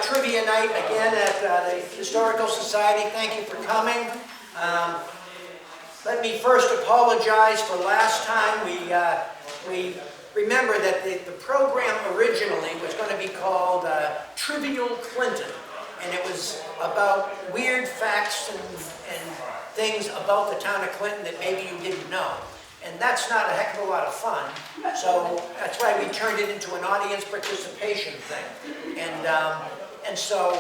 trivia night again at the Historical Society. Thank you for coming. Let me first apologize for last time. We remember that the program originally was going to be called Trivial Clinton, and it was about weird facts and things about the town of Clinton that maybe you didn't know. And that's not a heck of a lot of fun, so that's why we turned it into an audience participation thing. And so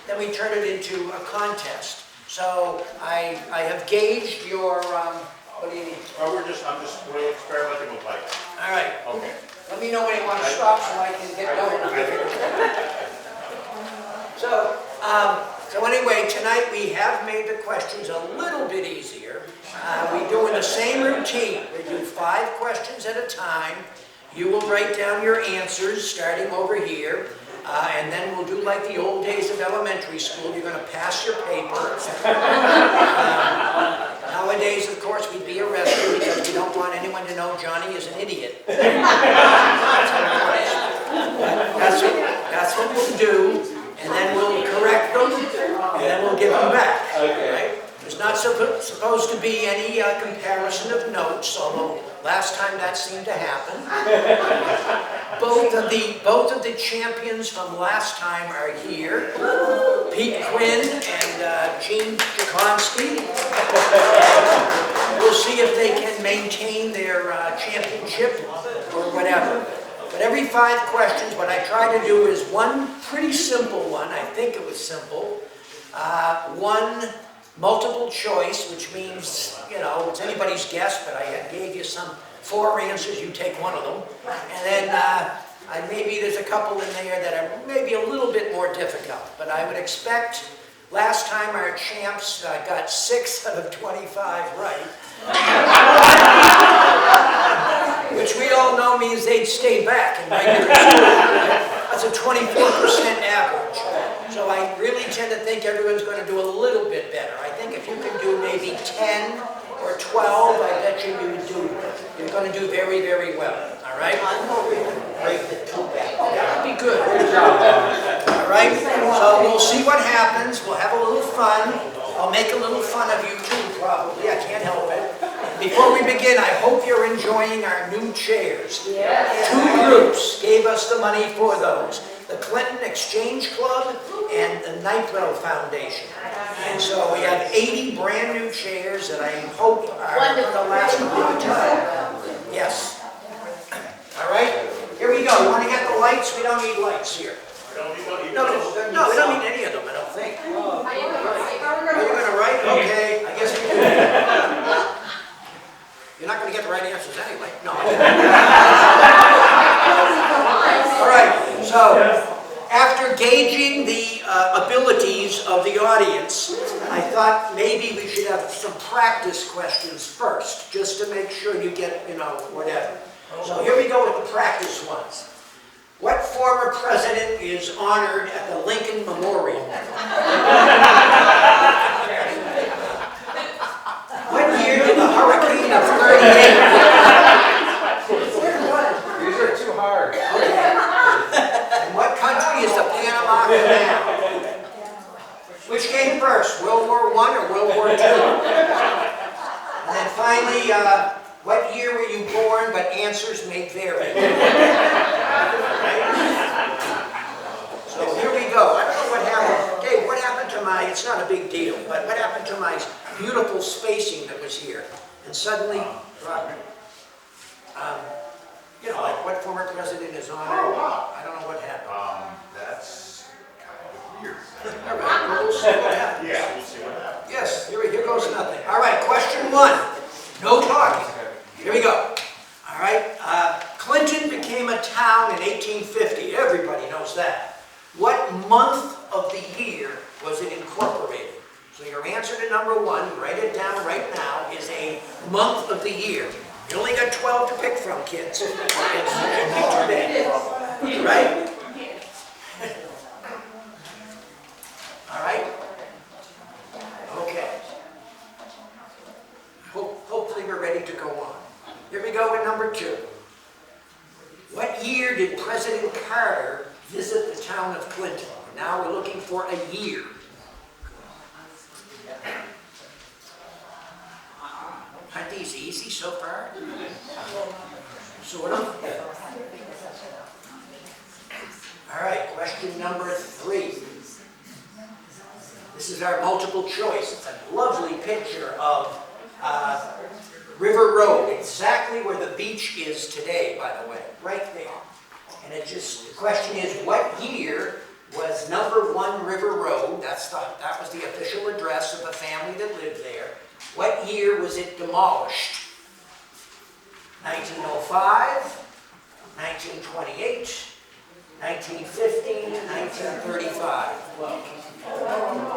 then we turned it into a contest. So I have gauged your, what do you need? Oh, we're experimenting with lights. All right. Okay. Let me know when you want to stop so I can get going. So anyway, tonight we have made the questions a little bit easier. We do in the same routine. We do 5 questions at a time. You will write down your answers starting over here. And then we'll do like the old days of elementary school. You're going to pass your paper. Nowadays, of course, we'd be arrested because we don't want anyone to know Johnny is an idiot. That's what we'll do. And then we'll correct them, and then we'll give them back. Okay. Right? There's not supposed to be any comparison of notes, although last time that seemed to happen. Both of the champions from last time are here. Pete Quinn and Gene Jakonski. We'll see if they can maintain their championship or whatever. But every 5 questions, what I try to do is one pretty simple one. I think it was simple. One multiple choice, which means, you know, it's anybody's guess, but I gave you some 4 answers. You take one of them. And then maybe there's a couple in there that are maybe a little bit more difficult. But I would expect, last time our champs got 6 out of 25 right. Which we all know means they'd stay back in regular school. That's a 24% average. So I really tend to think everyone's going to do a little bit better. I think if you can do maybe 10 or 12, I bet you're going to do very, very well. All right? I'm hoping to break the 2 back. That would be good. All right? So we'll see what happens. We'll have a little fun. I'll make a little fun of you too, probably. I can't help it. Before we begin, I hope you're enjoying our new chairs. Yes. 2 groups gave us the money for those. The Clinton Exchange Club and the Nitro Foundation. And so we have 80 brand new chairs that I hope are going to last a long time. Yes. All right, here we go. You want to get the lights? We don't need lights here. No, we don't need any of them, I don't think. Are you going to write? Okay, I guess we do. You're not going to get the right answers anyway. No. All right, so after gauging the abilities of the audience, I thought maybe we should have some practice questions first, just to make sure you get, you know, whatever. So here we go with the practice ones. What former president is honored at the Lincoln Memorial? What year did the hurricane of 38? These are too hard. Okay. And what country is the Panama Canal? Which came first, World War I or World War II? And then finally, what year were you born, but answers may vary? Right? So here we go. I don't know what happened. Dave, what happened to my, it's not a big deal, but what happened to my beautiful spacing that was here? And suddenly, you know, like what former president is honored? Oh, wow. I don't know what happened. That's kind of weird. All right, well, we'll see what happens. Yeah, we'll see what happens. Yes, here goes nothing. All right, question 1. No talking. Here we go. All right. Clinton became a town in 1850. Everybody knows that. What month of the year was it incorporated? So your answer to number 1, write it down right now, is a month of the year. You only got 12 to pick from, kids. It's not too bad. Right? All right? Okay. Hopefully we're ready to go on. Here we go with number 2. What year did President Carter visit the town of Clinton? Now we're looking for a year. Aren't these easy so far? Sort of. All right, question number 3. This is our multiple choice. It's a lovely picture of River Road, exactly where the beach is today, by the way, right there. And the question is, what year was number 1 River Road? That was the official address of the family that lived there. What year was it demolished? 1905, 1928, 1915, 1935.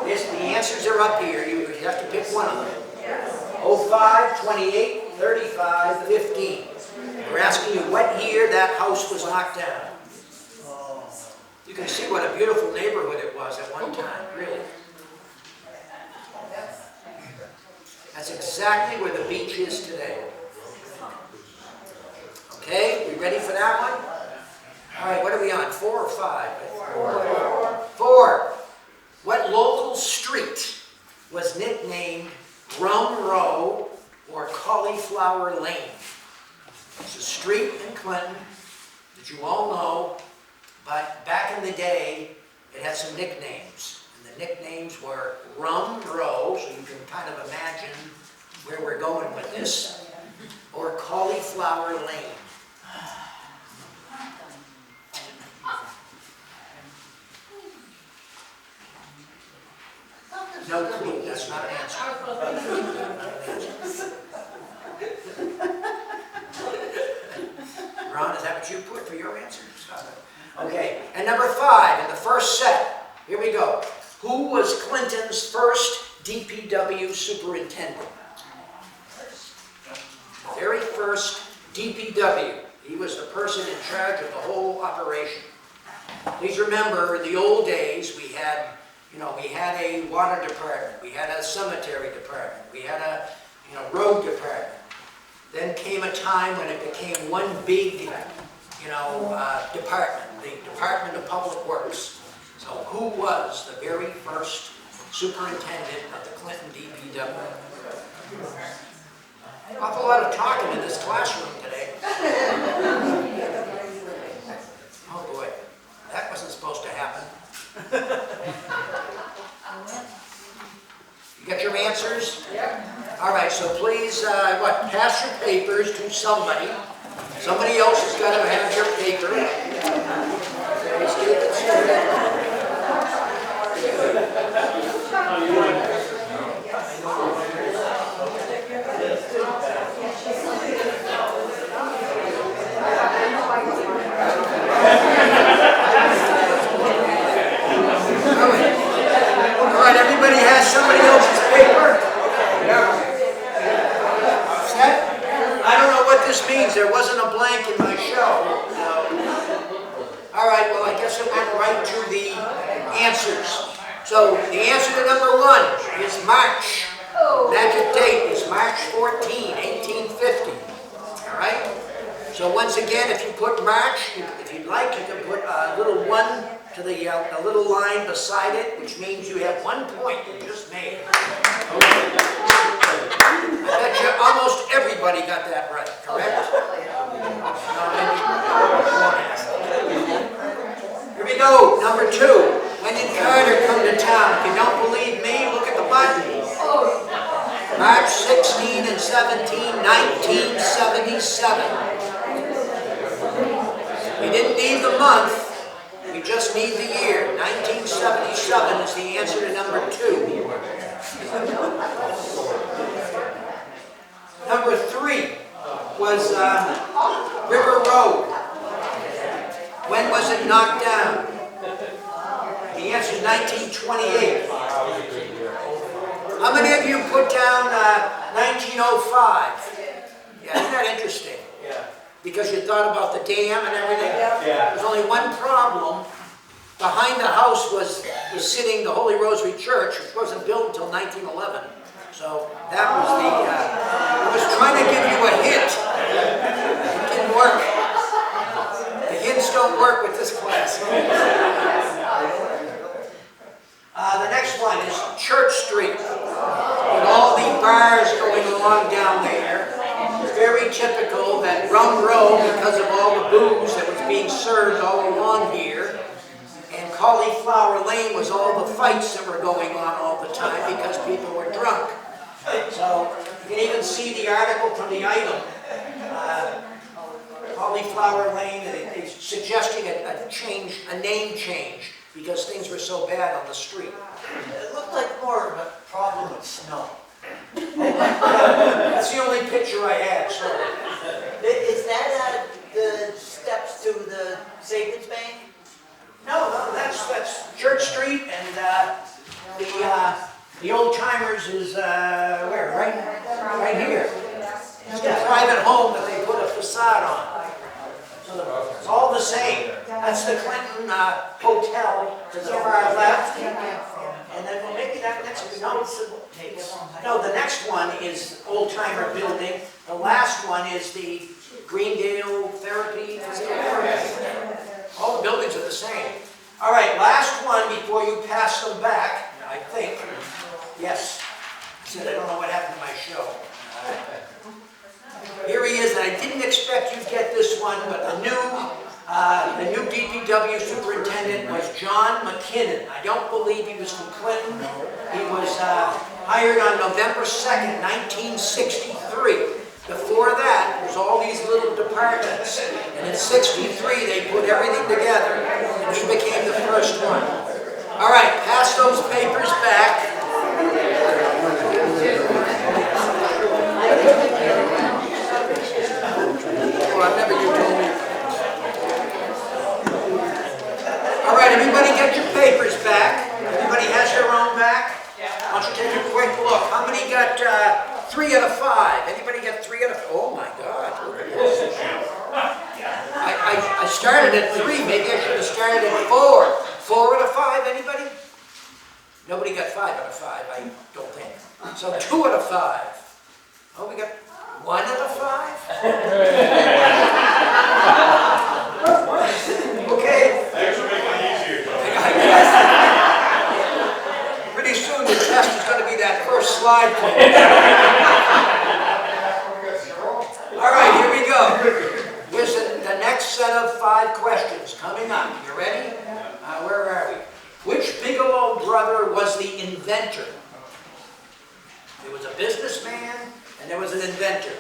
The answers are up here. You have to pick one of them. 05, 28, 35, 15. We're asking you what year that house was knocked down. You can see what a beautiful neighborhood it was at one time, really. That's exactly where the beach is today. Okay, we ready for that one? All right, what are we on, 4 or 5? 4. What local street was nicknamed Rum Row or Cauliflower Lane? It's a street in Clinton that you all know, but back in the day, it had some nicknames. And the nicknames were Rum Row, so you can kind of imagine where we're going with this, or Cauliflower Lane. No clue, that's not an answer. Ron, is that what you put for your answer? Stop it. Okay, and number 5, in the first set, here we go. Who was Clinton's first DPW superintendent? The very first DPW. He was the person in charge of the whole operation. Please remember, in the old days, we had a water department, we had a cemetery department, we had a road department. Then came a time when it became one big department, the Department of Public Works. So who was the very first superintendent of the Clinton DPW? Awful lot of talking in this classroom today. Oh boy, that wasn't supposed to happen. You got your answers? Yeah. All right, so please, pass your papers to somebody. Somebody else has got to have your paper. All right, everybody has somebody else's paper? Set? I don't know what this means. There wasn't a blank in my show. All right, well, I guess it went right to the answers. So the answer to number 1 is March. Magic date is March 14, 1850. All right? So once again, if you put March, if you'd like, you can put a little 1 to the little line beside it, which means you have 1 point you just made. Okay. I bet you almost everybody got that right, correct? Here we go, number 2. When did Carter come to town? If you don't believe me, look at the button. March 16 and 17, 1977. We didn't need the month, we just need the year. 1977 is the answer to number 2. Number 3 was River Road. When was it knocked down? The answer is 1928. How many of you put down 1905? Yeah, isn't that interesting? Yeah. Because you thought about the dam and everything? Yeah. There's only one problem. Behind the house was sitting the Holy Rosary Church, which wasn't built until 1911. So that was I was trying to give you a hint. It didn't work. The hints don't work with this class. Street, with all the bars going along down there. Very typical that Rum Row, because of all the booze that was being served all along here, and Cauliflower Lane was all the fights that were going on all the time because people were drunk. So you can even see the article from the item, Cauliflower Lane, they're suggesting a name change because things were so bad on the street. It looked like more of a problem with snow. That's the only picture I had, so. Is that the steps to the savings bank? No, that's Church Street, and the Old Timers is where? Right here. It's a private home that they put a facade on. So it's all the same. That's the Clinton Hotel to the far left. And then well, maybe that next no, the next one is Old Timer Building. The last one is the Greendale Therapy Facility. All the buildings are the same. All right, last one before you pass them back, I think. Yes. I said I don't know what happened to my show. Here he is, and I didn't expect you'd get this one, but the new DPW superintendent was John McKinnon. I don't believe he was from Clinton. He was hired on November 2nd, 1963. Before that, there was all these little departments, and in '63 they put everything together, and he became the first one. All right, pass those papers back. Oh, I remember you told me. All right, everybody get your papers back. Everybody has their own back? Why don't you take a quick look? How many got 3 out of 5? Anybody got 3 out of 5? Oh my God. I started at 3. Maybe I should have started at 4. 4 out of 5, anybody? Nobody got 5 out of 5, I don't think. So 2 out of 5. Oh, we got 1 out of 5? Okay. Thanks for making it easier, Joe. I guess. Pretty soon the test is going to be that first slide. All right, here we go. Here's the next set of 5 questions coming up. You ready? Where are we? Which Bigelow brother was the inventor? There was a businessman and there was an inventor.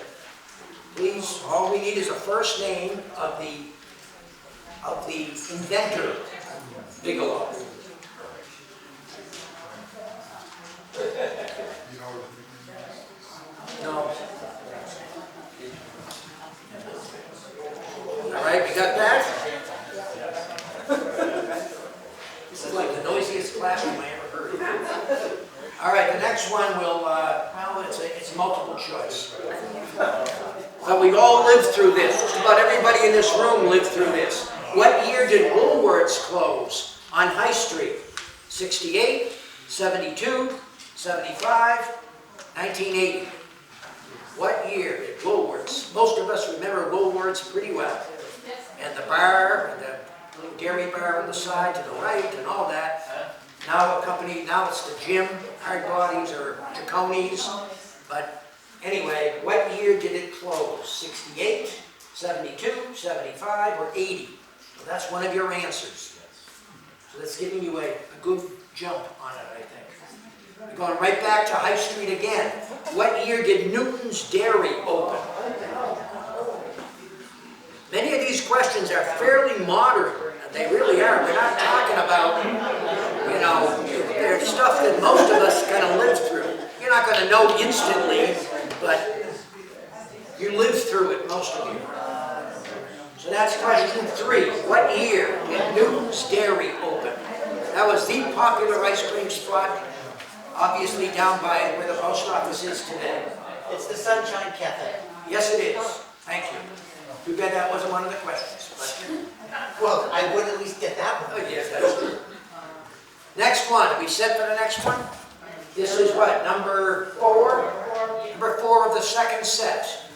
Please, all we need is a first name of the inventor, Bigelow. No. All right, we got that? This is like the noisiest classroom I ever heard. All right, the next one will, well, it's multiple choice. But we've all lived through this. Just about everybody in this room lived through this. What year did Woolworths close on High Street? 68, 72, 75, 1980. What year did Woolworths? Most of us remember Woolworths pretty well. And the bar, and the little dairy bar on the side to the right, and all that. Now it's the gym, Hard Bodies or Jaconis. But anyway, what year did it close? 68, 72, 75, or 80? So that's one of your answers. So that's giving you a good jump on it, I think. We're going right back to High Street again. What year did Newton's Dairy open? Many of these questions are fairly modern. They really are. We're not talking about, you know, they're stuff that most of us kind of lived through. You're not going to know instantly, but you lived through it, most of you. So that's question 3. What year did Newton's Dairy open? That was the popular ice cream spot, obviously down by where the post office is today. It's the Sunshine Cafe. Yes, it is. Thank you. Too bad that wasn't one of the questions. But Well, I would at least get that one. oh, yes, that's true. Next one. Are we set for the next one? This is what? Number 4? Number 4 of the second set.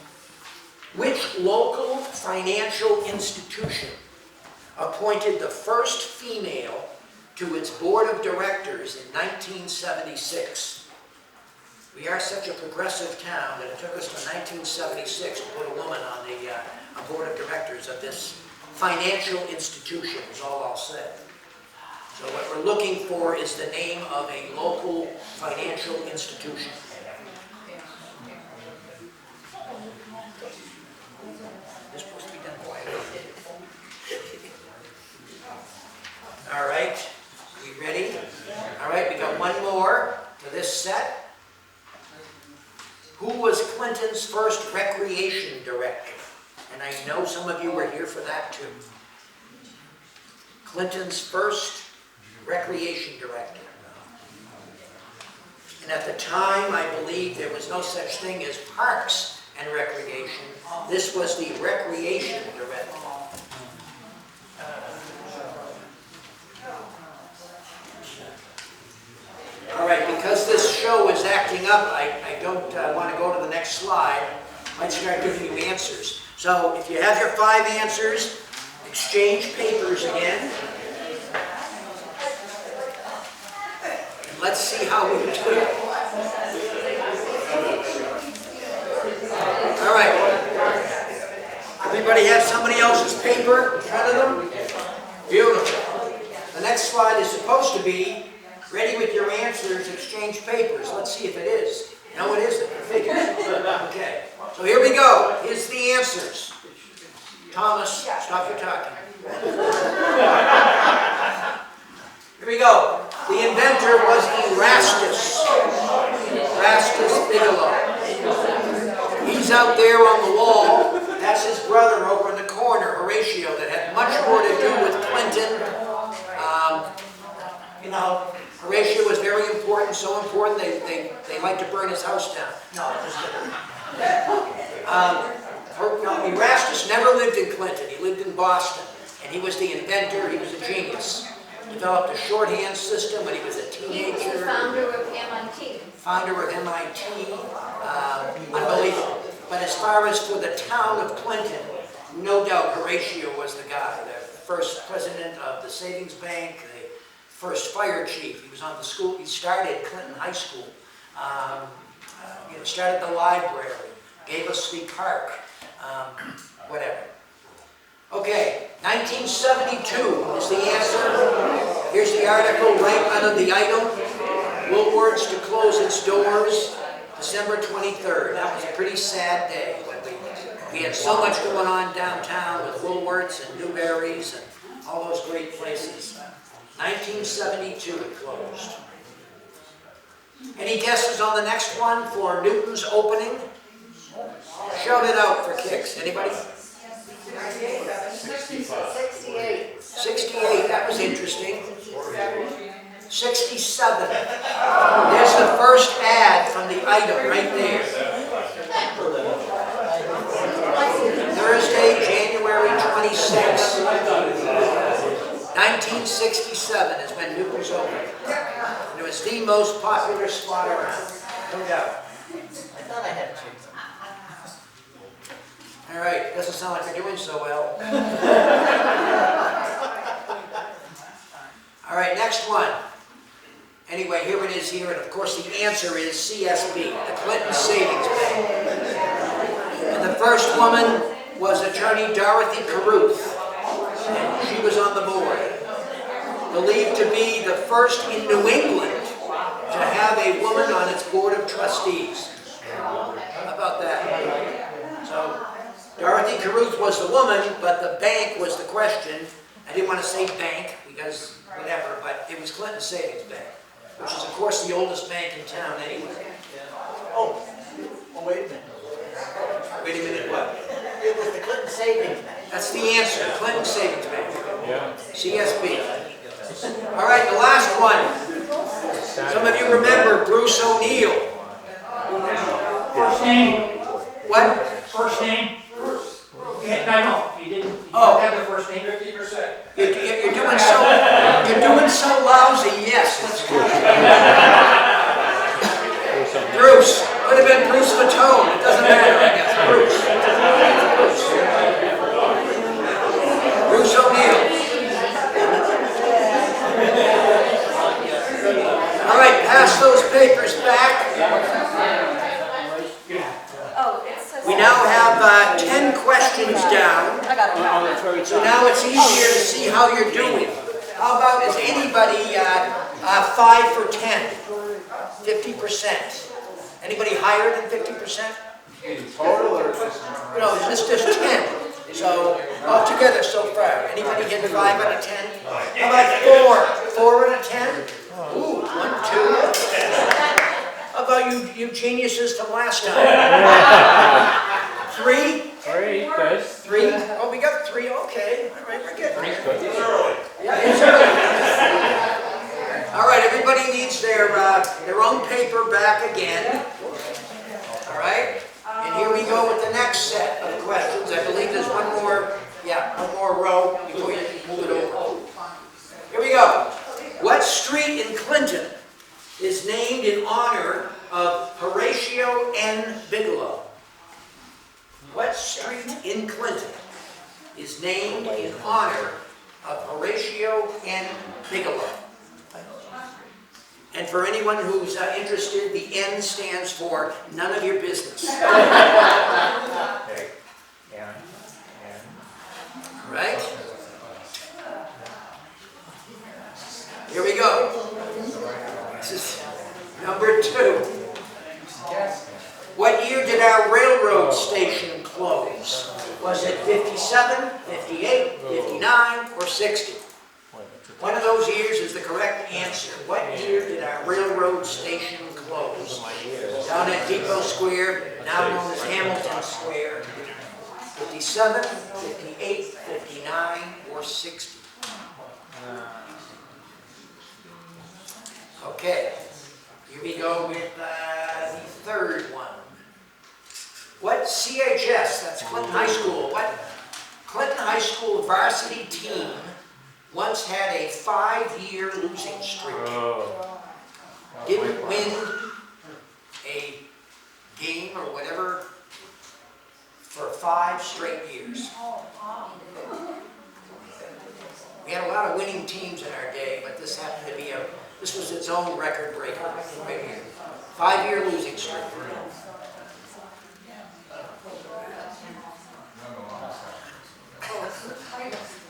Which local financial institution appointed the first female to its board of directors in 1976? We are such a progressive town that it took us to 1976 to put a woman on the board of directors of this financial institution, is all I'll say. So what we're looking for is the name of a local financial institution. This is supposed to be done quietly. All right, we ready? All right, we got one more to this set. Who was Clinton's first recreation director? And I know some of you were here for that too. Clinton's first recreation director. And at the time, I believe there was no such thing as parks and recreation. This was the recreation director. All right, because this show is acting up, I don't want to go to the next slide. I'd start giving you answers. So if you have your 5 answers, exchange papers again. And let's see how we do. All right. Everybody have somebody else's paper in front of them? Beautiful. The next slide is supposed to be ready with your answers, exchange papers. Let's see if it is. No, it isn't. Figure. Okay. So here we go. Here's the answers. Thomas, stop your talking. Here we go. The inventor was Erastus. Erastus Bigelow. He's out there on the wall. That's his brother over in the corner, Horatio, that had much more to do with Clinton. You know, Horatio was very important, so important they like to burn his house down. No, just kidding. Erastus never lived in Clinton. He lived in Boston, and he was the inventor. He was a genius. Developed a shorthand system when he was a teenager. He was the founder of MIT. Founder of MIT. Unbelievable. But as far as for the town of Clinton, no doubt Horatio was the guy. The first president of the savings bank, the first fire chief. He was on the school. He started Clinton High School. Started the library. Gave us the park. Whatever. Okay, 1972 is the answer. Here's the article right under the item. Woolworths to close its doors December 23rd. That was a pretty sad day. We had so much going on downtown with Woolworths and Newberry's and all those great places. 1972 it closed. Any guesses on the next one for Newton's opening? Shout it out for kicks. Anybody? 68. 68, that was interesting. 67. There's the first ad from the item right there. Thursday, January 26, 1967 is when Newton's opened. And it was the most popular spot around. No doubt. I thought I had two. All right, doesn't sound like you're doing so well. All right, next one. Anyway, here it is here, and of course the answer is CSB, the Clinton Savings Bank. And the first woman was attorney Dorothy Caruth, and she was on the board. Believed to be the first in New England to have a woman on its board of trustees. How about that? So, Dorothy Caruth was the woman, but the bank was the question. I didn't want to say bank because whatever, but it was Clinton Savings Bank, which is of course the oldest bank in town anyway. Oh, wait a minute. Wait a minute, what? It was the Clinton Savings Bank. That's the answer, Clinton Savings Bank. CSB. All right, the last one. Some of you remember Bruce O'Neill. First name. What? First name. Yeah, no, you didn't have the first name. 50%. You're doing so lousy, yes. That's good. Bruce. Could have been Bruce Fatone. It doesn't matter, I guess. Bruce. Bruce O'Neill. All right, pass those papers back. Oh, it says. We now have 10 questions down. I got it. So now it's easier to see how you're doing. How about, is anybody 5 for 10? 50%. Anybody higher than 50%? In total or just? No, it's just 10. So altogether so far, anybody hit 5 out of 10? How about 4? 4 out of 10? Ooh, 1, 2. How about you geniuses from last time? 3? Good. 3? Oh, we got 3, okay. All right, we're getting there. It's early. Yeah, it's early. All right, everybody needs their own paper back again. All right? And here we go with the next set of questions. I believe there's one more row before you move it over. Here we go. What street in Clinton is named in honor of Horatio N. Bigelow? What street in Clinton is named in honor of Horatio N. Bigelow? And for anyone who's interested, the N stands for none of your business. Right? Here we go. This is number 2. What year did our railroad station close? Was it 57, 58, 59, or 60? One of those years is the correct answer. What year did our railroad station close? Down at Depot Square, now known as Hamilton Square. 57, 58, 59, or 60? Okay, here we go with the third one. What CHS, that's Clinton High School, what Clinton High School varsity team once had a 5-year losing streak? Didn't win a game or whatever for 5 straight years. We had a lot of winning teams in our day, but this happened to be this was its own record breaker right here. 5-year losing streak.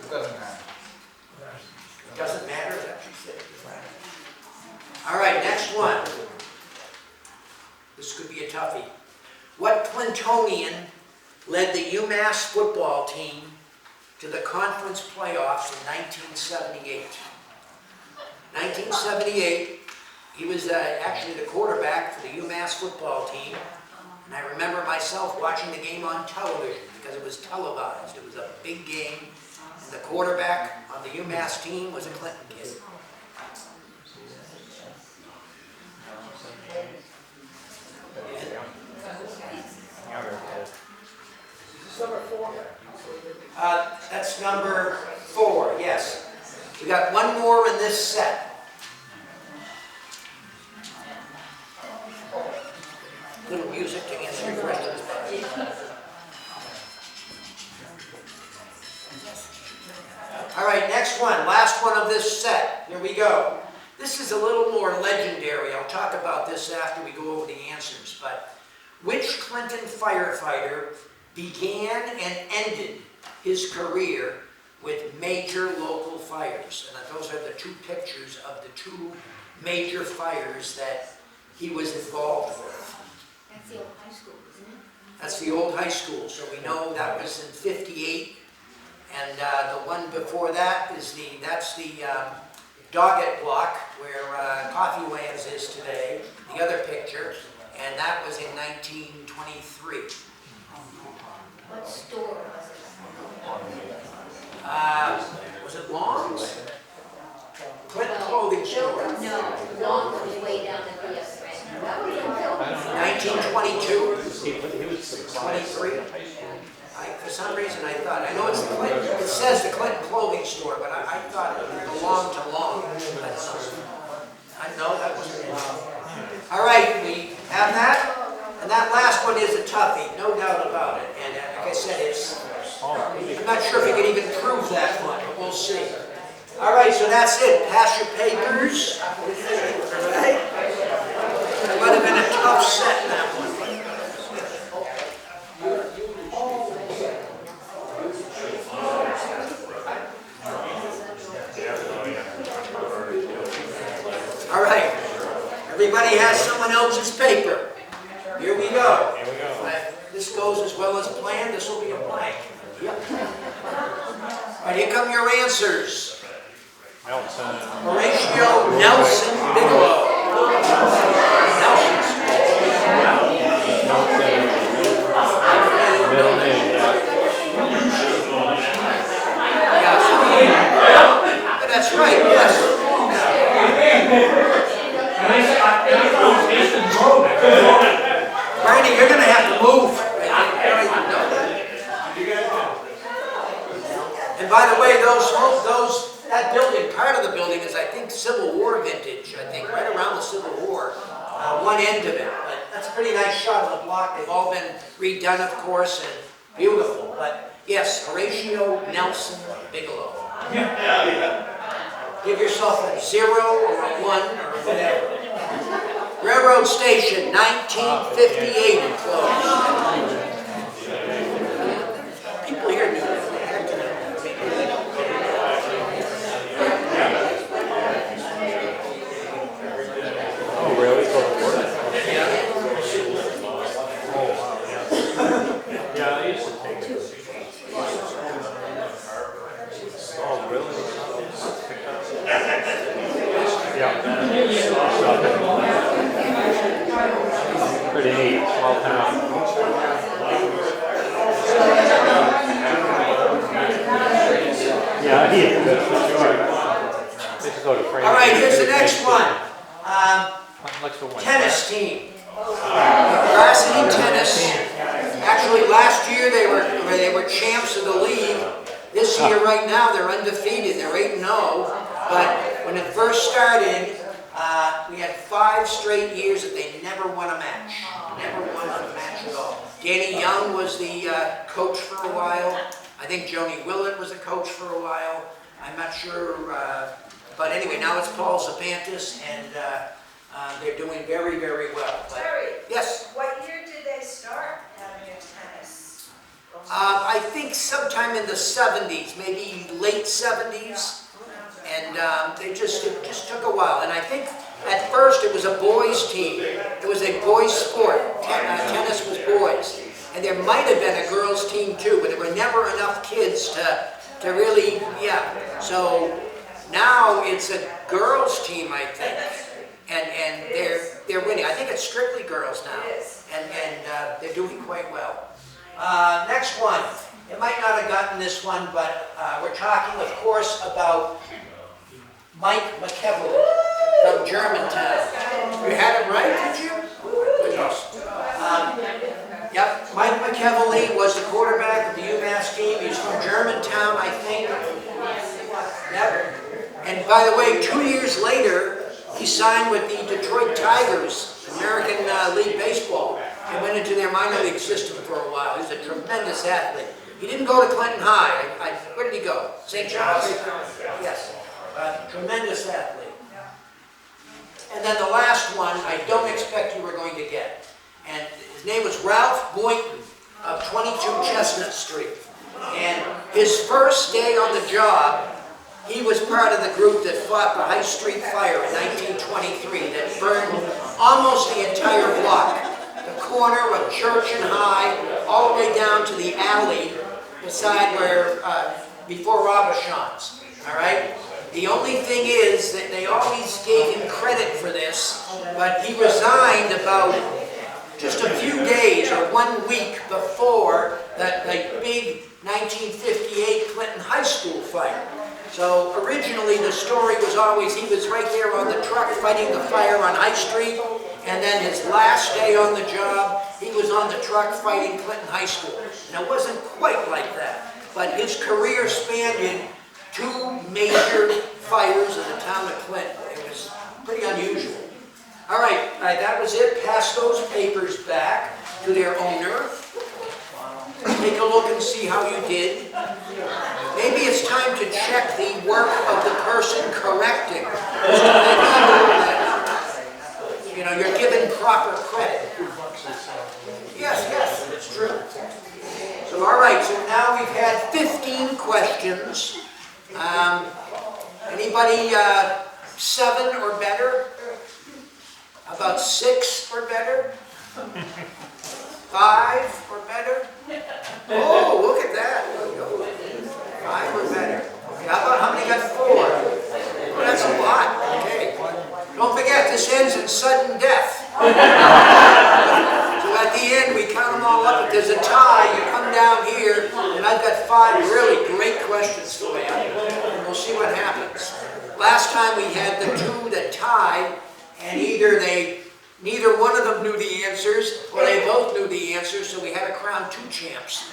It doesn't matter. Doesn't matter, is that what you said? All right, next one. This could be a toughie. What Clintonian led the UMass football team to the conference playoffs in 1978? 1978, he was actually the quarterback for the UMass football team. And I remember myself watching the game on television because it was televised. It was a big game. And the quarterback on the UMass team was a Clinton kid. That's number 4, yes. We got one more in this set. Little music to answer your questions. All right, next one, last one of this set. Here we go. This is a little more legendary. I'll talk about this after we go over the answers. But which Clinton firefighter began and ended his career with major local fires? And those are the 2 pictures of the 2 major fires that he was involved with. That's the old high school, isn't it? That's the old high school, so we know that was in 58. And the one before that is that's the Doggett block where Coffee Lands is today, the other picture, and that was in 1923. What store was it? Was it Long's? Clinton Clothing Store. No, Long was way down at the other end. That was in Phillips. 1922? 23? For some reason I thought, I know it says the Clinton Clothing Store, but I thought it belonged to Long. I know that wasn't it. All right, we have that. And that last one is a toughie, no doubt about it. And like I said, I'm not sure if you can even prove that one, but we'll see. All right, so that's it. Pass your papers. All right? It might have been a tough set, that one. Everybody has someone else's paper. Here we go. Here we go. If this goes as well as planned, this will be a blank. All right, here come your answers. Horatio Nelson Bigelow. Nelson's. Middle name, yeah. Yeah. That's right, yes. Bernie, you're gonna have to move. And by the way, that building, part of the building is, I think, Civil War vintage, I think, right around the Civil War, one end of it. But that's a pretty nice shot of the block. They've all been redone, of course, and beautiful. But yes, Horatio Nelson Bigelow. Give yourself a 0 or a 1 or whatever. Railroad station, 1958 it closed. People here knew that. Oh, really? So yeah, I used to take it. Oh, really? Yeah. Pretty neat, small town. Yeah, that's for sure. They should go to France. All right, here's the next one. Let's go one. Tennis team. Varsity tennis. Actually, last year they were champs of the league. This year, right now, they're undefeated. They're 8-0. But when it first started, we had 5 straight years that they never won a match. Never won a match at all. Danny Young was the coach for a while. I think Joni Willett was a coach for a while. I'm not sure. But anyway, now it's Paul Zapantis, and they're doing very, very well. But, Terry, yes? what year did they start having a tennis? I think sometime in the 70s, maybe late 70s. And it just took a while. And I think at first it was a boys' team. It was a boys' sport. Tennis was boys. And there might have been a girls' team too, but there were never enough kids to really, yeah. So now it's a girls' team, I think. And they're winning. I think it's strictly girls now. And they're doing quite well. Next one. You might not have gotten this one, but we're talking, of course, about Mike McEvoy from Germantown. You had it right, did you? Yep, Mike McEvoy was the quarterback of the UMass team. He's from Germantown, I think. Yep. And by the way, 2 years later, he signed with the Detroit Tigers, American League Baseball, and went into their minor league system for a while. He's a tremendous athlete. He didn't go to Clinton High. Where did he go? St. Charles? Yes. Tremendous athlete. And then the last one, I don't expect you were going to get. And his name was Ralph Boynton of 22 Chestnut Street. And his first day on the job, he was part of the group that fought the High Street Fire in 1923 that burned almost the entire block. The corner of Church and High, all the way down to the alley beside where, before Robichon's, all right? The only thing is that they always gave him credit for this, but he resigned about just a few days or 1 week before that big 1958 Clinton High School fire. So originally the story was always he was right there on the truck fighting the fire on High Street, and then his last day on the job, he was on the truck fighting Clinton High School. And it wasn't quite like that, but his career spanned in 2 major fires in the town of Clinton. It was pretty unusual. All right, that was it. Pass those papers back to their owner. Take a look and see how you did. Maybe it's time to check the work of the person correcting. Just to make sure that, you're given proper credit. Yes, it's true. So, all right, so now we've had 15 questions. Anybody 7 or better? How about 6 or better? 5 or better? Oh, look at that. 5 or better. Okay, how many got 4? Oh, that's a lot. Okay. Don't forget, this ends in sudden death. So at the end, we count them all up. If there's a tie, you come down here, and I've got 5 really great questions for you. And we'll see what happens. Last time we had the 2 that tied, and neither one of them knew the answers, or they both knew the answers, so we had to crown 2 champs.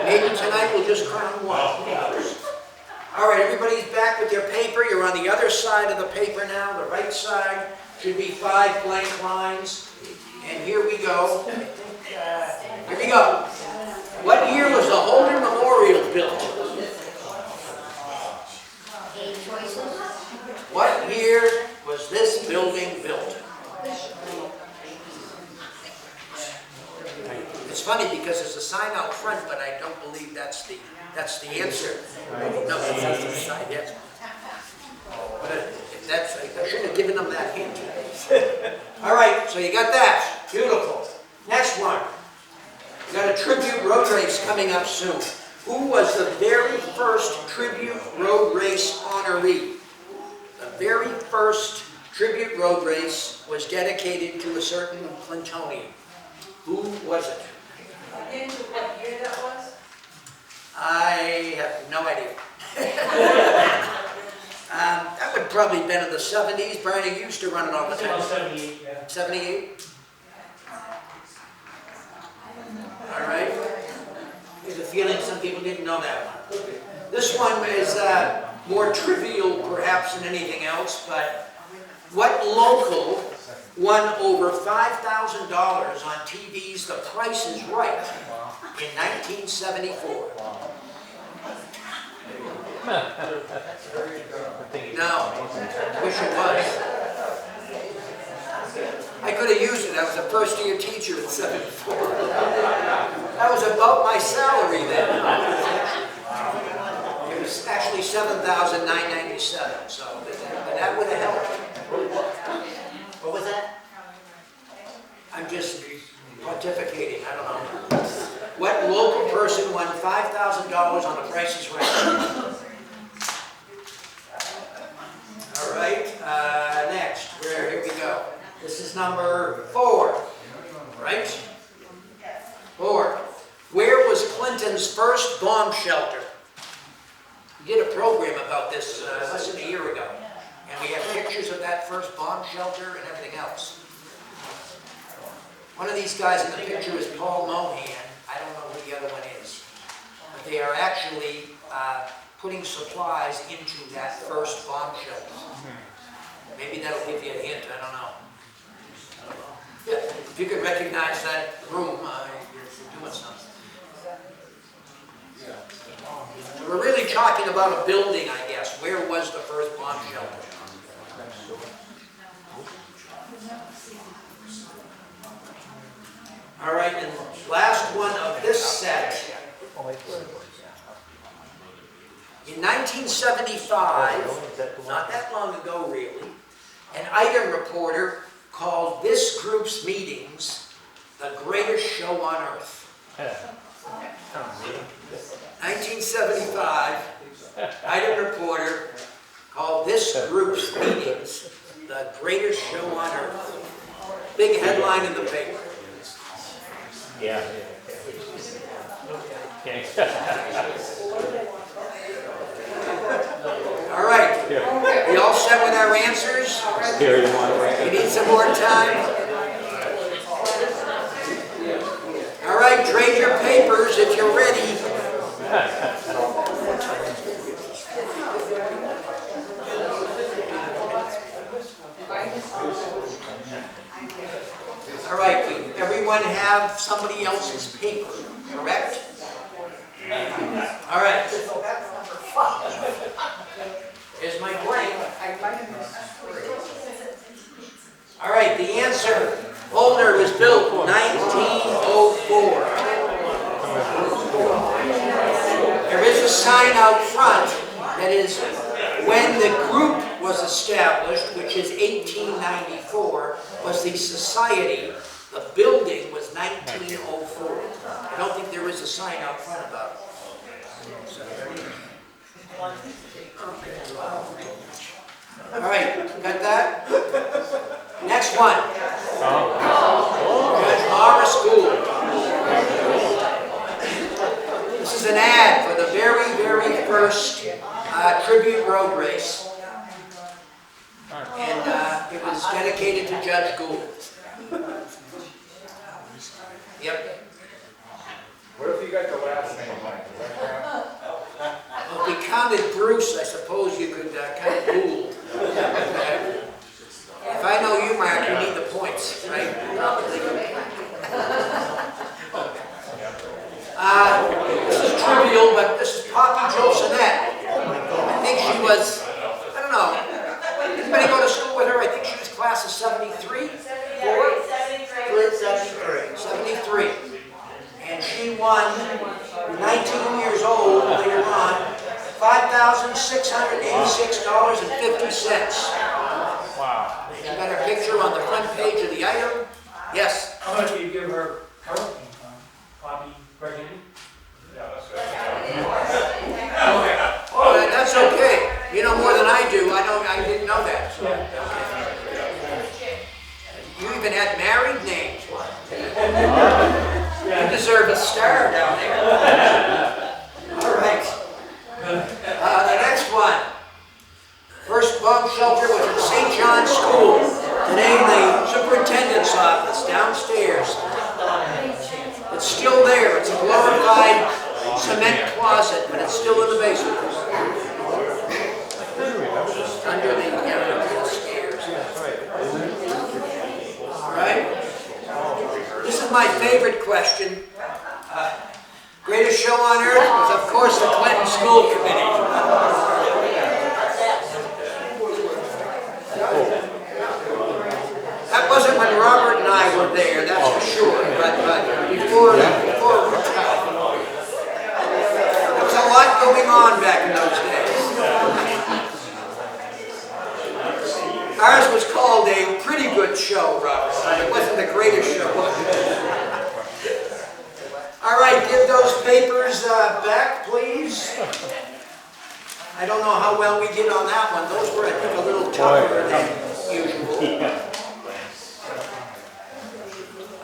Maybe tonight we'll just crown 1. All right, everybody's back with your paper. You're on the other side of the paper now. The right side should be 5 blank lines. And here we go. Here we go. What year was the Holder Memorial built? A choices? What year was this building built? It's funny because there's a sign out front, but I don't believe that's the answer. No, that's the side, yes. But if that's, I should have given them that hint. All right, so you got that. Beautiful. Next one. We got a tribute road race coming up soon. Who was the very first tribute road race honoree? The very first tribute road race was dedicated to a certain Clintonian. Who was it? Again, what year that was? I have no idea. That would probably have been in the 70s. Brian, you used to run it all the It's about time. 78, yeah. 78? All right. There's a feeling some people didn't know that one. This one is more trivial perhaps than anything else, but what local won over $5,000 on TV's The Price is Right in 1974? No, wish it was. I could have used it. I was a first-year teacher in '74. That was about my salary then. It was actually $7,997, so that would have helped. What was that? I'm just pontificating, I don't know. What local person won $5,000 on The Price is Right? All right, next, here we go. This is number 4, right? 4. Where was Clinton's first bomb shelter? We did a program about this less than a year ago. And we have pictures of that first bomb shelter and everything else. One of these guys in the picture is Paul Mohan. I don't know who the other one is. But they are actually putting supplies into that first bomb shelter. Maybe that'll give you a hint, I don't know. Yeah, if you could recognize that room, you're doing something. We're really talking about a building, I guess. Where was the first bomb shelter? All right, and last one of this set. In 1975, not that long ago really, an item reporter called this group's meetings the greatest show on earth. 1975, item reporter called this group's meetings the greatest show on earth. Big headline in the paper. Yeah. All right, we all set with our answers? We need some more time? All right, trade your papers if you're ready. All right, everyone have somebody else's paper, correct? All right. Here's my blank. All right, the answer. Holder was built 1904. There is a sign out front that is when the group was established, which is 1894, was the society. The building was 1904. I don't think there is a sign out front about it. All right, got that? Next one. Judge Morris Gould. This is an ad for the very, very first tribute road race. And it was dedicated to Judge Gould. Yep. What if you got the last name blank? Does that count? Well, if we counted Bruce, I suppose you could count Gould. If I know you, Mark, you need the points, right? This is trivial, but this is Poppy Jolsonette. I think she was, I don't know, anybody go to school with her? I think she was class of 73? 73. And she won, 19 years old later on, $5,686.50. Wow. You got her picture on the front page of the item? Yes. How much do you give her current income? Bobby Gregory? Okay. Oh, that's okay. You know more than I do. I didn't know that. So. You even had married names. You deserve a star down there. All right. The next one. First bomb shelter was at St. John's School. Today the superintendent's office downstairs. It's still there. It's a glorified cement closet, but it's still in the basement. Under the stairs. All right. This is my favorite question. Greatest show on earth was, of course, the Clinton School Committee. That wasn't when Robert and I were there, that's for sure. But before there was a lot going on back in those days. Ours was called a pretty good show, Robert. It wasn't the greatest show. All right, give those papers back, please. I don't know how well we did on that one. Those were, I think, a little tougher than usual.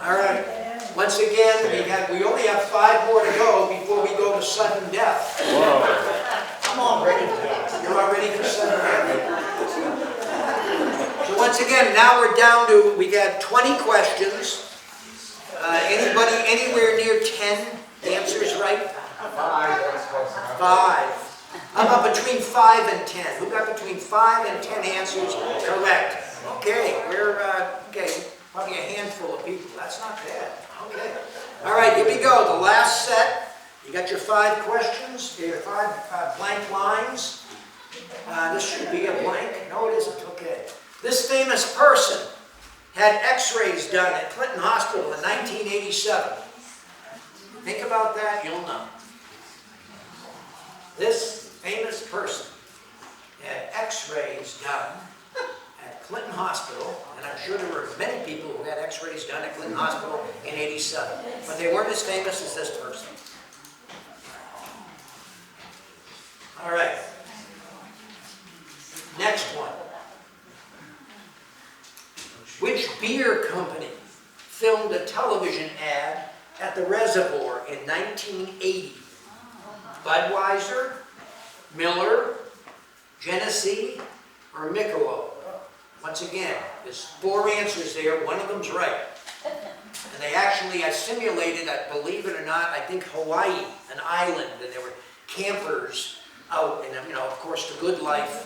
All right. Once again, we only have 5 more to go before we go to sudden death. I'm all ready. You're all ready for sudden death? So once again, now we're down to, we got 20 questions. Anybody anywhere near 10 answers right? 5. How about between 5 and 10? Who got between 5 and 10 answers correct? Okay, we're probably a handful of people. That's not bad. Okay. All right, here we go. The last set. You got your 5 questions. Your 5 blank lines. This should be a blank. No, it isn't. Okay. This famous person had x-rays done at Clinton Hospital in 1987. Think about that, you'll know. This famous person had x-rays done at Clinton Hospital, and I'm sure there were many people who had x-rays done at Clinton Hospital in 87, but they weren't as famous as this person. All right. Next one. Which beer company filmed a television ad at the Reservoir in 1980? Budweiser, Miller, Genesee, or Michelob? Once again, there's 4 answers there. One of them's right. And they actually simulated, believe it or not, I think Hawaii, an island, and there were campers out, and of course, the good life,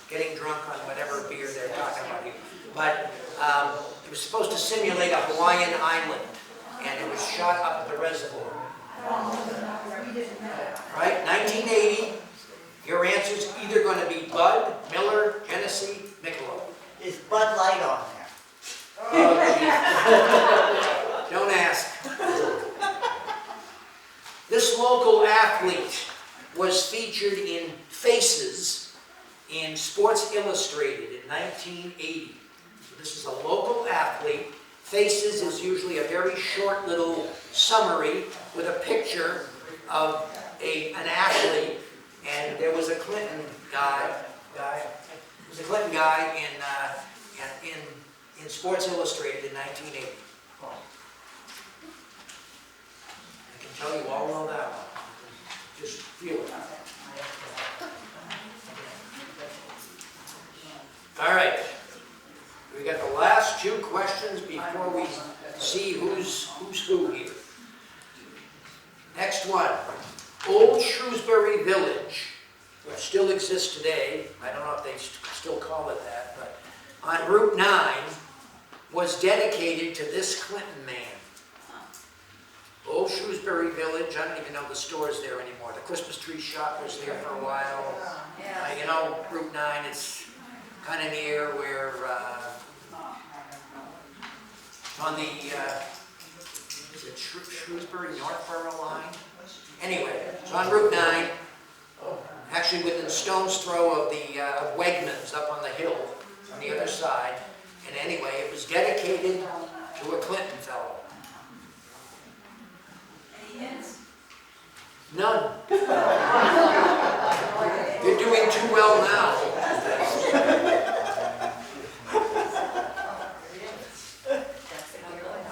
getting drunk on whatever beer they're talking about here. But it was supposed to simulate a Hawaiian island, and it was shot up at the reservoir. Right, 1980. Your answer's either going to be Bud, Miller, Genesee, Michelob. Is Bud Light on there? Oh, don't ask. This local athlete was featured in Faces in Sports Illustrated in 1980. So this is a local athlete. Faces is usually a very short little summary with a picture of an athlete, and there was a Clinton guy in Sports Illustrated in 1980. I can tell you all know that one. Just feel it. All right. We got the last two questions before we see who's who here. Next one. Old Shrewsbury Village, which still exists today. I don't know if they still call it that, but on Route 9 was dedicated to this Clinton man. Old Shrewsbury Village, I don't even know the stores there anymore. The Christmas tree shop was there for a while. You know, Route 9, it's kind of near where, on the, is it Shrewsbury Northborough line? Anyway, it's on Route 9, actually within stone's throw of the of Wegmans up on the hill on the other side. And anyway, it was dedicated to a Clinton fellow. Any hints? None. You're doing too well now.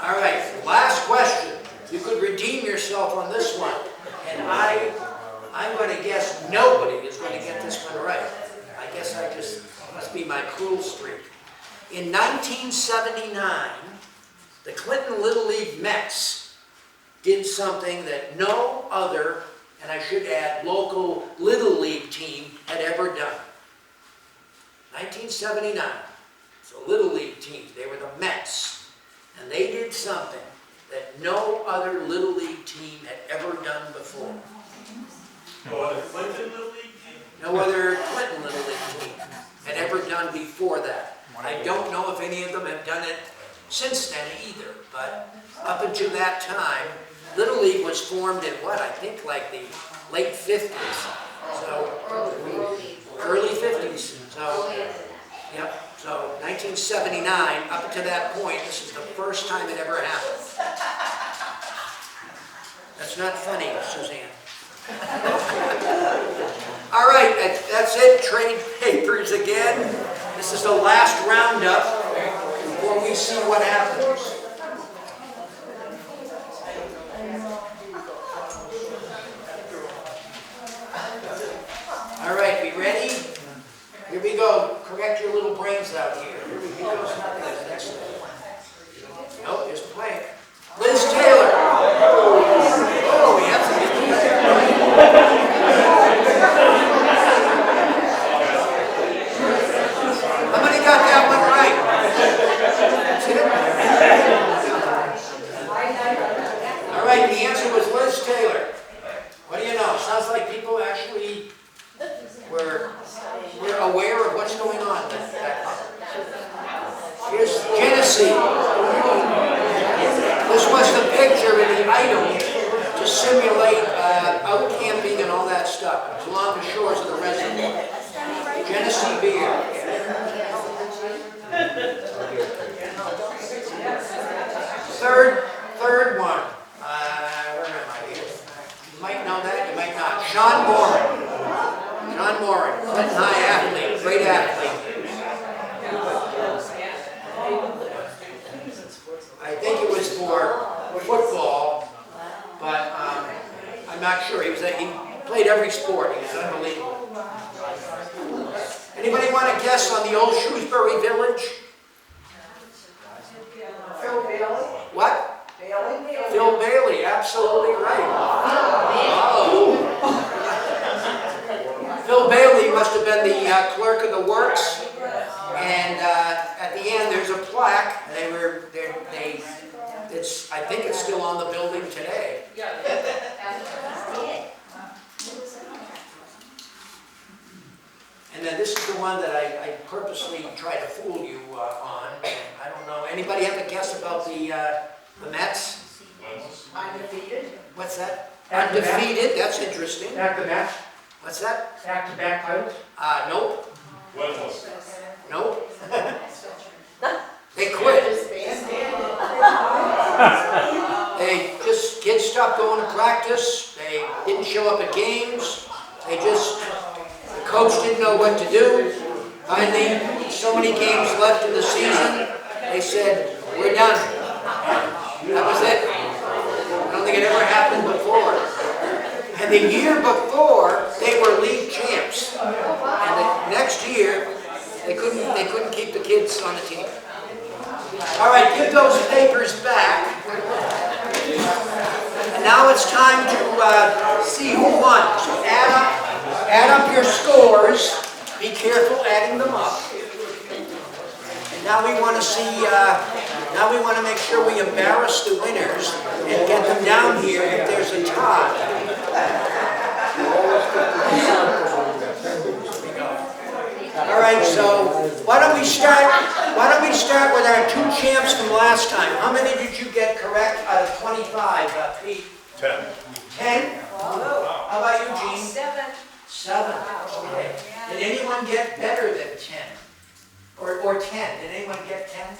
All right, last question. You could redeem yourself on this one. And I'm going to guess nobody is going to get this one right. I guess I just, must be my cruel streak. In 1979, the Clinton Little League Mets did something that no other, and I should add, local Little League team had ever done. 1979, it's a Little League team. They were the Mets. And they did something that no other Little League team had ever done before. No other Clinton Little League team? No other Clinton Little League team had ever done before that. I don't know if any of them have done it since then either, but up until that time, Little League was formed in what? I think like the late 50s. So, early 50s. So, yep. So 1979, up to that point, this is the first time it ever happened. That's not funny, Suzanne. All right, that's it. Trade papers again. This is the last roundup before we see what happens. All right, we ready? Here we go. Correct your little brains out here. Here we go. Next one. Nope, just play. Liz Taylor. Oh, we have to Somebody got that one right. That's it. All right, the answer was Liz Taylor. What do you know? Sounds like people actually were aware of what's going on. Here's Genesee. This was the picture in the item to simulate out camping and all that stuff. It's along the shores of the reservoir. Genesee beer. Third one. Where am I here? You might know that, you might not. Sean Moran. John Moran, Clinton High athlete, great athlete. I think it was for football, but I'm not sure. He played every sport. He was unbelievable. Anybody want to guess on the old Shrewsbury Village? Phil Bailey? What? Bailey? Phil Bailey, absolutely right. Oh. Phil Bailey must have been the clerk of the works, and at the end there's a plaque. I think it's still on the building today. And then this is the one that I purposely tried to fool you on. I don't know. Anybody have a guess about the Mets? Undefeated? What's that? Back-to-back. Undefeated. That's interesting. Back to back, What's that? back to back titles. Nope. When was it? No? They quit. They just, kids stopped going to practice, they didn't show up at games, they just, the coach didn't know what to do. Finally, so many games left in the season, they said, we're done. That was it. I don't think it ever happened before. And the year before, they were league champs. And the next year, they couldn't keep the kids on the team. All right, give those papers back. And now it's time to see who won. So add up your scores. Be careful adding them up. And now we want to see, now we want to make sure we embarrass the winners and get them down here if there's a tie. All right, so why don't we start with our two champs from last time. How many did you get correct out of 25, Pete? 10. 10? How about you, Gene? 7. 7. Okay. Did anyone get better than 10? Or 10? Did anyone get 10?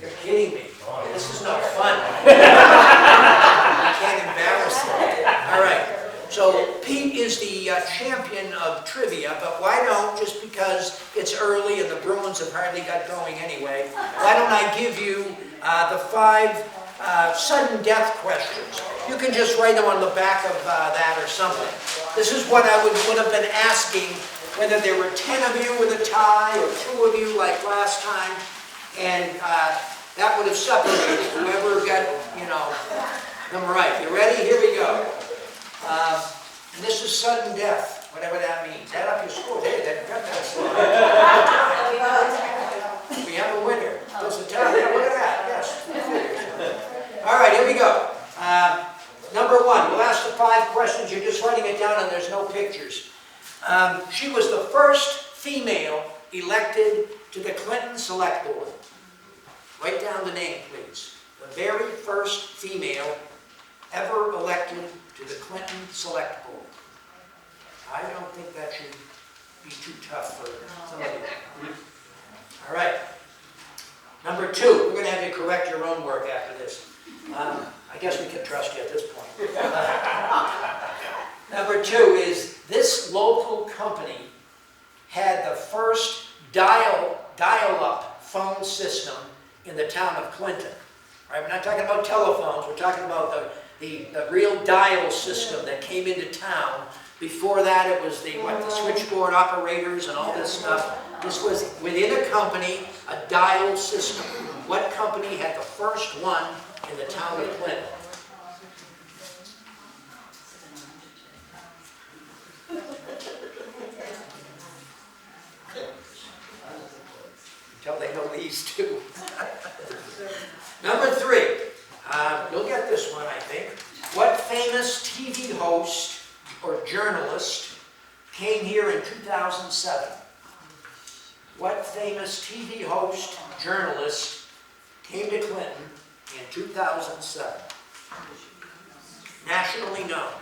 You're kidding me. This is no fun. I can't embarrass them. All right. So Pete is the champion of trivia, but why don't, just because it's early and the Bruins have hardly got going anyway, why don't I give you the 5 sudden death questions. You can just write them on the back of that or something. This is what I would have been asking, whether there were 10 of you with a tie or 2 of you like last time, and that would have separated whoever got, them right. You ready? Here we go. And this is sudden death, whatever that means. Add up your score. Hey, that got that score. We have a winner. There's a tie. Yeah, look at that. Yes. All right, here we go. Number 1. We'll ask the 5 questions. You're just writing it down and there's no pictures. She was the first female elected to the Clinton Select Board. Write down the name, please. The very first female ever elected to the Clinton Select Board. I don't think that should be too tough for some of you. All right. Number 2, we're going to have you correct your own work after this. I guess we can trust you at this point. Number 2 is this local company had the first dial-up phone system in the town of Clinton. All right, we're not talking about telephones, we're talking about the real dial system that came into town. Before that, it was the switchboard operators and all this stuff. This was within a company, a dial system. What company had the first one in the town of Clinton? Until they know these two. Number 3. You'll get this one, I think. What famous TV host or journalist came here in 2007? What famous TV host, journalist came to Clinton in 2007? Nationally known.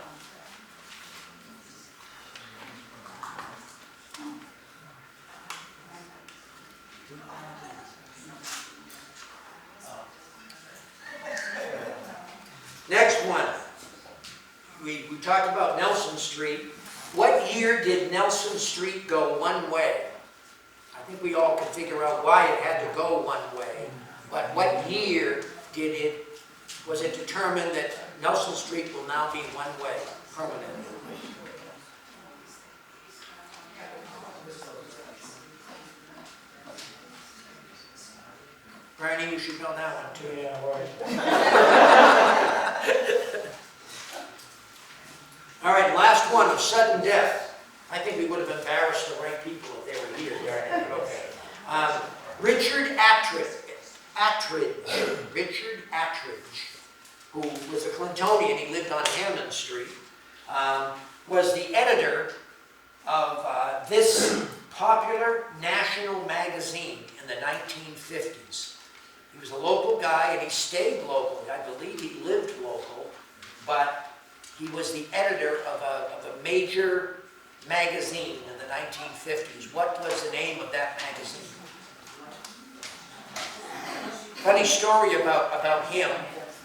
Next one. We talked about Nelson Street. What year did Nelson Street go one way? I think we all can figure out why it had to go one way. But what year was it determined that Nelson Street will now be one way permanently? Bernie, you should know that one too. Yeah, right. All right, last one of sudden death. I think we would have embarrassed the right people if they were here. Okay. Richard Attridge, who was a Clintonian, he lived on Hammond Street, was the editor of this popular national magazine in the 1950s. He was a local guy, and he stayed local. I believe he lived local, but he was the editor of a major magazine in the 1950s. What was the name of that magazine? Funny story about him.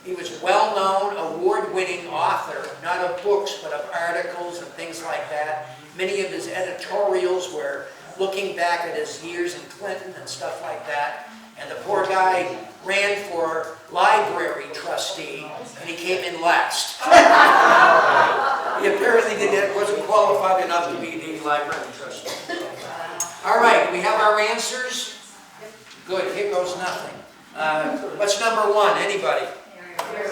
He was a well-known, award-winning author, not of books, but of articles and things like that. Many of his editorials were looking back at his years in Clinton and stuff like that. And the poor guy ran for library trustee, and he came in last. He apparently wasn't qualified enough to be the library trustee. All right, we have our answers. Good, here goes nothing. What's number one? Anybody?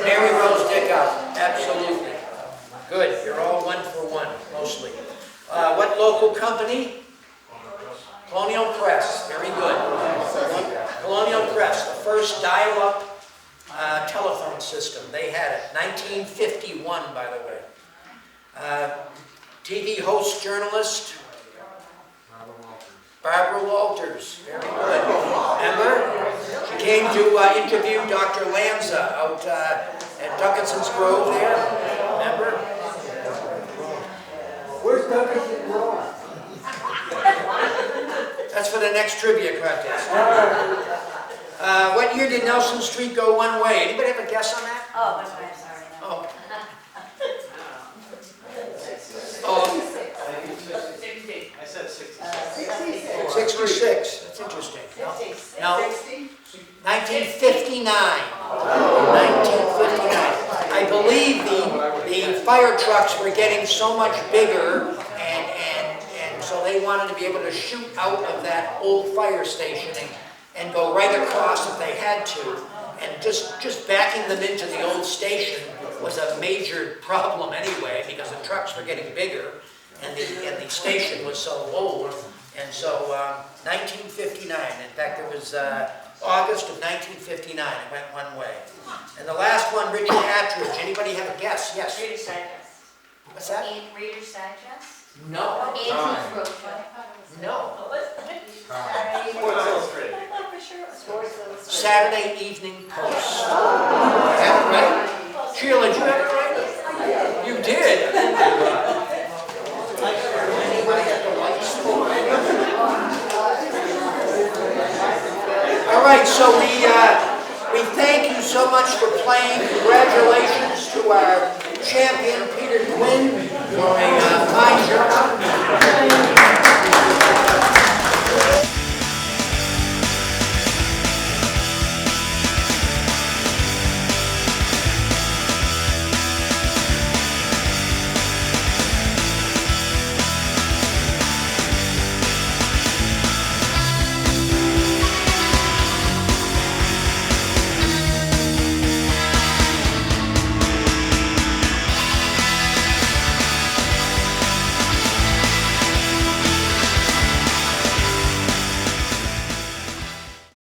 Mary Rose Dickow, absolutely. Good, you're all 1 for 1, mostly. What local company? Colonial Press, very good. Colonial Press, the first dial-up telephone system. They had it, 1951, by the way. TV host, journalist? Barbara Walters, very good. Remember? She came to interview Dr. Lanza out at Duncanson's Grove there. Remember? Where's Duncanson Grove? That's for the next trivia contest. What year did Nelson Street go one way? Anybody have a guess on that? Oh, that's why I'm sorry. Oh. Oh, I said 60. 66. That's interesting. No. 1959. 1959. I believe the fire trucks were getting so much bigger, and so they wanted to be able to shoot out of that old fire station and go right across if they had to. And just backing them into the old station was a major problem anyway, because the trucks were getting bigger and the station was so old. And so 1959, in fact it was August of 1959, it went one way. And the last one, Richard Attridge. Anybody have a guess? Yes. Reader's Digest. What's that? Reader's Digest? No. Antique Roadshow. No. Sports Illustrated. For sure it was Sports Illustrated. Saturday Evening Post. Have it right? Sheila, did you have it right? You did. Anybody have the lights? All right, so we thank you so much for playing. Congratulations to our champion, Peter Quinn, for a fine job.